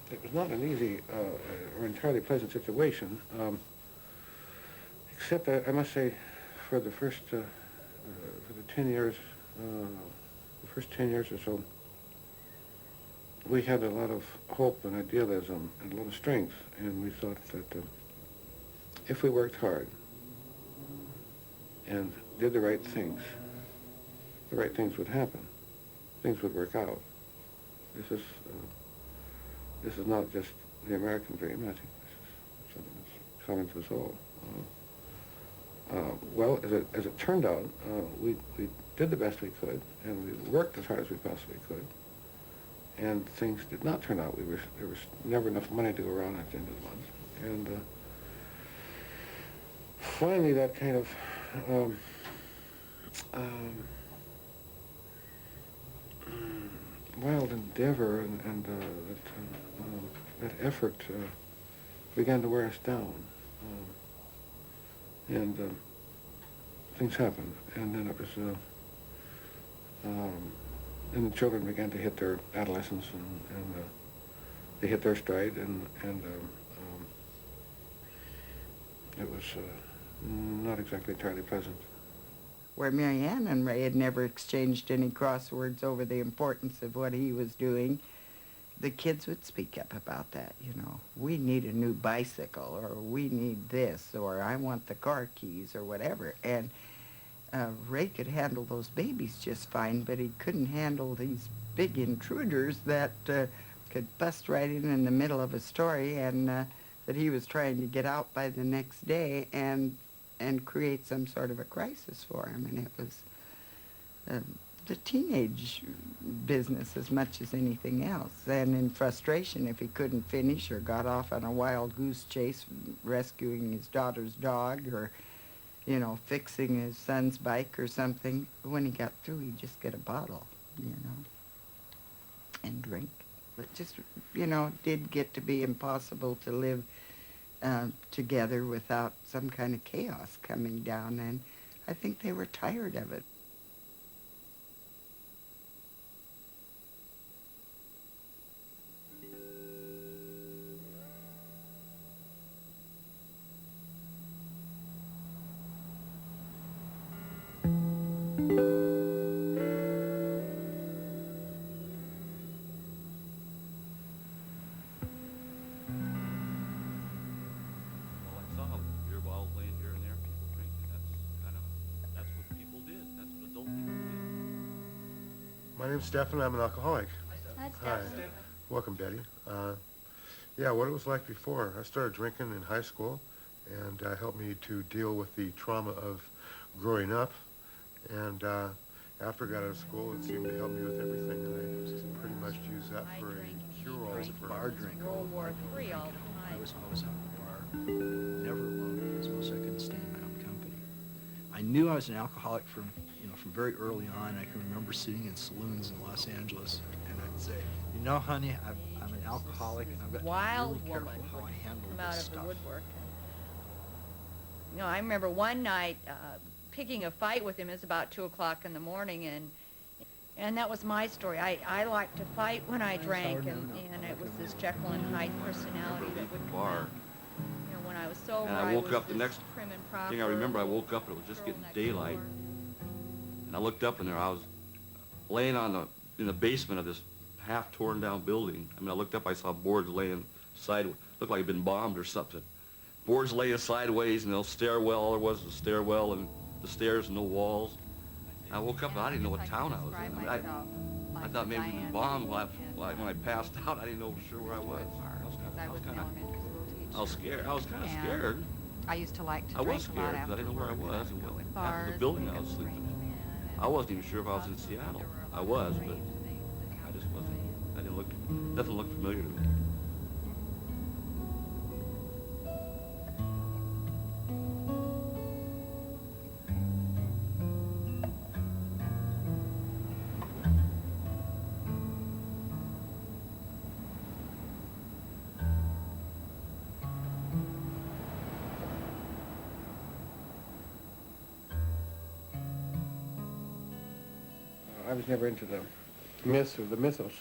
It was not an easy or entirely pleasant situation, except I must say, for the first, for the 10 years, the first 10 years or so, we had a lot of hope and idealism and a lot of strength, and we thought that if we worked hard and did the right things would happen. Things would work out. This is not just the American dream. I think this is something that's common to us all. Well, as it turned out, we did the best we could, and we worked as hard as we possibly could. And things did not turn out. There was never enough money to go around at the end of the month. And finally, that kind of wild endeavor and that effort began to wear us down. And things happened. And then it was, and the children began to hit their adolescence, and they hit their stride, and it was not exactly entirely pleasant. Where Marianne and Ray had never exchanged any crosswords over the importance of what he was doing, the kids would speak up about that, you know. We need a new bicycle, or we need this, or I want the car keys, or whatever. And Ray could handle those babies just fine, but he couldn't handle these big intruders that could bust right in the middle of a story, and that he was trying to get out by the next day and create some sort of a crisis for him. And it was the teenage business as much as anything else. And in frustration, if he couldn't finish or got off on a wild goose chase rescuing his daughter's dog, or, you know, fixing his son's bike or something, when he got through, he'd just get a bottle, you know, and drink. It just, you know, did get to be impossible to live together without some kind of chaos coming down, and I think they were tired of it. My name's Stephen. I'm an alcoholic. Hi. Welcome, Betty. Yeah, what it was like before. I started drinking in high school, and helped me to deal with the trauma of growing up. And after I got out of school, it seemed to help me with everything, and I pretty much used that for a cure-all. I was a bar drinker. World War III all the time. I was always out at the bar, never alone, because most I couldn't stand my own company. I knew I was an alcoholic from very early on. I can remember sitting in saloons in Los Angeles, and I'd say, you know, honey, I'm an alcoholic, and I've got to be Wild really careful woman how I handle come out this of the stuff. woodwork. You know, I remember one night picking a fight with him. It was about 2 o'clock in the morning, and that was my story. I liked to fight when I drank, and it was this Jekyll and Hyde personality that would come out. You know, when I was sober, And I woke was up the this next prim and proper thing I remember, I woke up and it was just girl getting next daylight. door. And I looked up and there I was laying in the basement of this half torn down building. I mean, I looked up, I saw boards laying sideways, looked like it'd been bombed or something. Boards laying sideways, and the stairwell, all there was a stairwell and the stairs and no walls. I woke up and I didn't know what town I was in. I mean, I thought maybe it was bombed when I passed out. I didn't know for sure where I was. I was scared. I was kind of scared. I used to like to I drink was a lot scared because after I didn't know where I work, and was I'd and go what in half of the bars building and I was sleeping in. drinking, and I wasn't even sure if I was in Seattle. I was, but I just wasn't. I didn't look. Nothing looked familiar to me. I was never into the myth or the mythos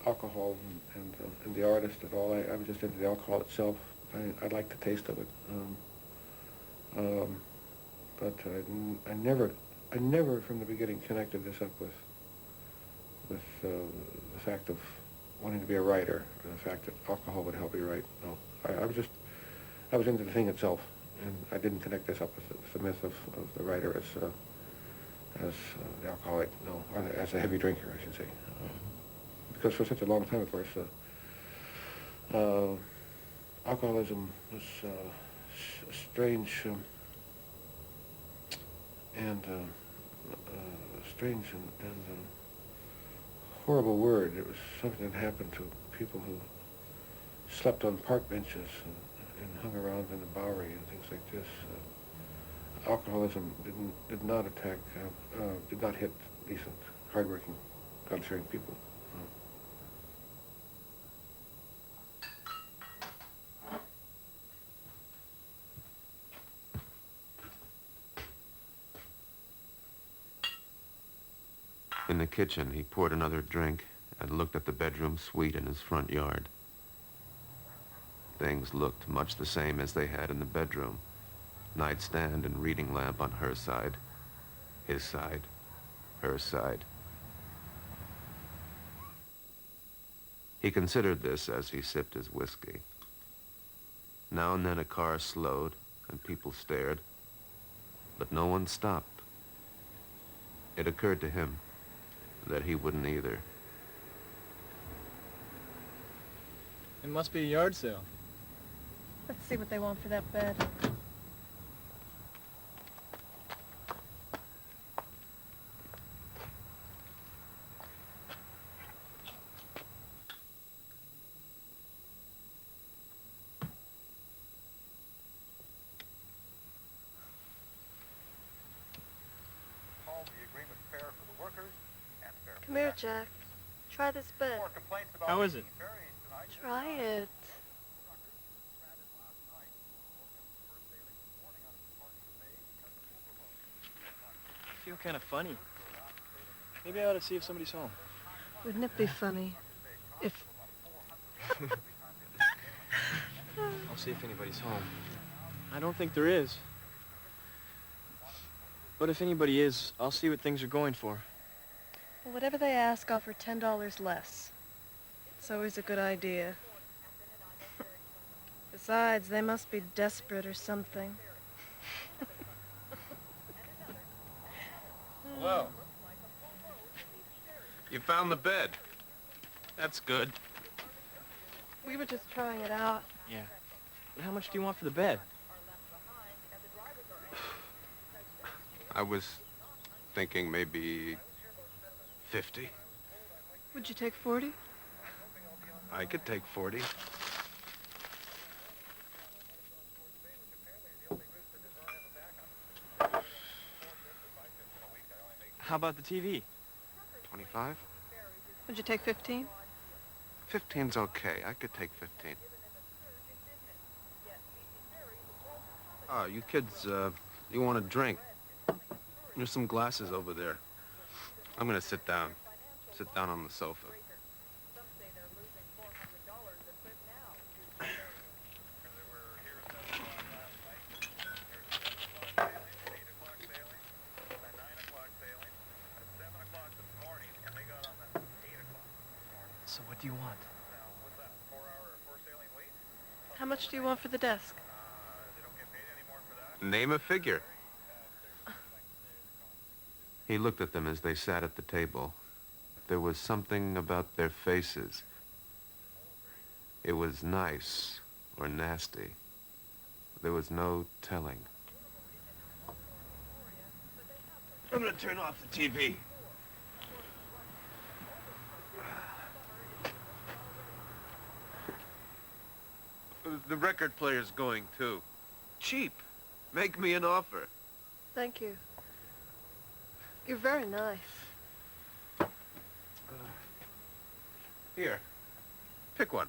alcohol and the artist at all. I was just into the alcohol itself. I liked the taste of it. But I never from the beginning connected this up with the fact of wanting to be a writer, or the fact that alcohol would help you write. No, I was into the thing itself, and I didn't connect this up with the myth of the writer as the alcoholic, no, or as a heavy drinker, I should say. Because for such a long time, of course, alcoholism was a strange strange and horrible word. It was something that happened to people who slept on park benches and hung around in the Bowery and things like this. Alcoholism did not hit decent, hardworking, God-fearing people. In the kitchen, he poured another drink and looked at the bedroom suite in his front yard. Things looked much the same as they had in the bedroom. Nightstand and reading lamp on her side, his side, her side. He considered this as he sipped his whiskey. Now and then a car slowed and people stared, but no one stopped. It occurred to him that he wouldn't either. It must be a yard sale. Let's see what they want for that bed. Come here, Jack. Try this bed. How is it? Try it. I feel kind of funny. Maybe I ought to see if somebody's home. Wouldn't it be funny if... I'll see if anybody's home. I don't think there is. But if anybody is, I'll see what things are going for. Well, whatever they ask, I'll offer $10 less. It's always a good idea. Besides, they must be desperate or something. Hello. You found the bed. That's good. We were just trying it out. Yeah. But how much do you want for the bed? I was thinking maybe 50. Would you take 40? I could take 40. How about the TV? 25? Would you take 15? 15's okay. I could take 15. Oh, you kids, you want a drink? There's some glasses over there. I'm gonna sit down. Sit down on the sofa. So what do you want? How much do you want for the desk? Name a figure. He looked at them as they sat at the table. There was something about their faces. It was nice or nasty. There was no telling. I'm gonna turn off the TV. The record player's going too. Cheap. Make me an offer. Thank you. You're very nice. Here. Pick one.